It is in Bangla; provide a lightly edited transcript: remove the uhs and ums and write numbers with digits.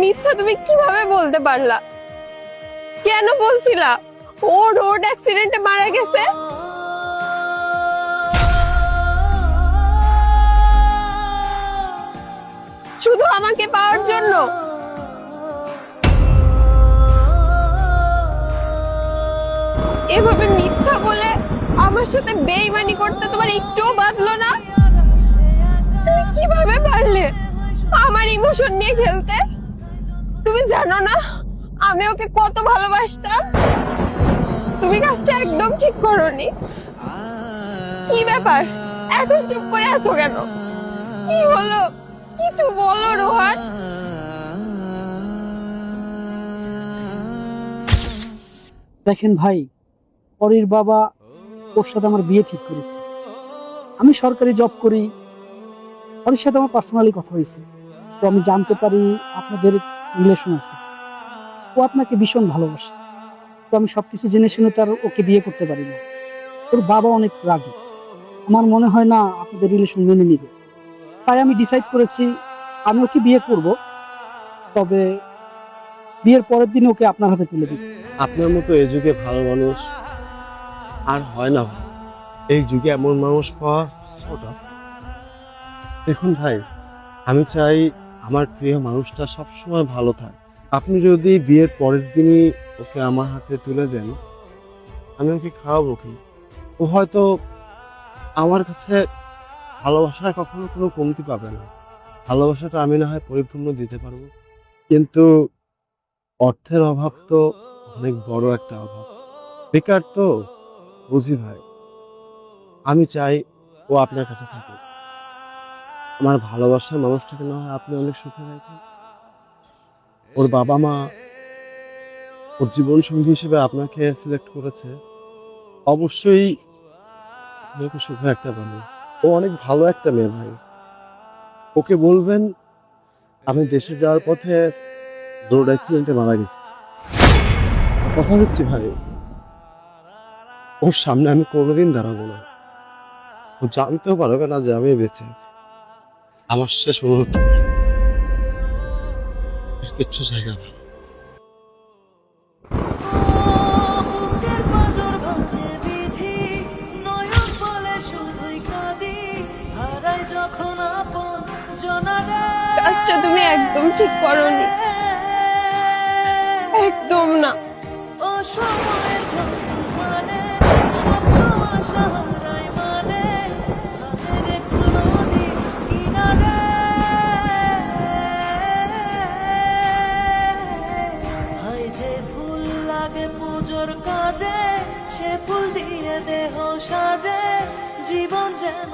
মিথ্যা তুমি কিভাবে বলতে পারলা? কেন বলছিলা ও রোড অ্যাক্সিডেন্টে মারা গেছে? শুধু আমাকে পাওয়ার জন্য? এভাবে মিথ্যা বলে আমার সাথে বেইমানি করতে তোমার একটুও বাধলো না? তুমি কিভাবে পারলে আমার ইমোশন নিয়ে খেলতে? তুমি জানো না আমি ওকে কত ভালোবাসতাম? তুমি কাজটা একদম ঠিক করোনি। কি ব্যাপার, এখন চুপ করে আছো কেন? কি হলো, কিছু বলো রোহান। দেখেন ভাই, পরীর বাবা ওর সাথে আমার বিয়ে ঠিক করেছে। আমি সরকারি জব করি, ওর সাথে আমার পার্সোনালি কথা হয়েছে, তো আমি জানতে পারি আপনাদের রিলেশন আছে। ও আপনাকে ভীষণ ভালোবাসে, তো আমি সবকিছু জেনে শুনে তার ওকে বিয়ে করতে পারি না। ওর বাবা অনেক রাগী, আমার মনে হয় না আপনাদের রিলেশন মেনে নিবে। তাই আমি ডিসাইড করেছি আমি ওকে বিয়ে করব, তবে বিয়ের পরের দিন ওকে আপনার হাতে তুলে দিব। আপনার মতো এই যুগে ভালো মানুষ আর হয় না ভাই। এই যুগে এমন মানুষ পাওয়া so tough। দেখুন ভাই, আমি চাই আমার প্রিয় মানুষটা সবসময় ভালো থাকে। আপনি যদি বিয়ের পরের দিনই ওকে আমার হাতে তুলে দেন, আমি ওকে খাওয়াবো কি? ও হয়তো আমার কাছে ভালোবাসার কখনো কোনো কমতি পাবে না। ভালোবাসাটা আমি না হয় পরিপূর্ণ দিতে পারবো, কিন্তু অর্থের অভাব তো অনেক বড় একটা অভাব। বেকার তো, বুঝি ভাই। আমি চাই ও আপনার কাছে থাকুক। আমার ভালোবাসার মানুষটাকে না হয় আপনি অনেক সুখে রাখেন। ওর বাবা মা ওর জীবন সঙ্গী হিসেবে আপনাকে সিলেক্ট করেছে, অবশ্যই আপনি ওকে সুখে রাখতে পারবেন। ও অনেক ভালো একটা মেয়ে ভাই। ওকে বলবেন আমি দেশে যাওয়ার পথে রোড অ্যাক্সিডেন্টে মারা গেছি। কথা দিচ্ছি ভাই, ওর সামনে আমি কোনোদিন দাঁড়াবো না। ও জানতেও পারবে না যে আমি বেঁচে আছি। আমার শেষ মুহূর্ত কিচ্ছু জায়গা না। কাজটা তুমি একদম ঠিক করোনি, একদম না। পুজোর কাজে সে ফুল দিয়ে দেহ সাজে, জীবন যেন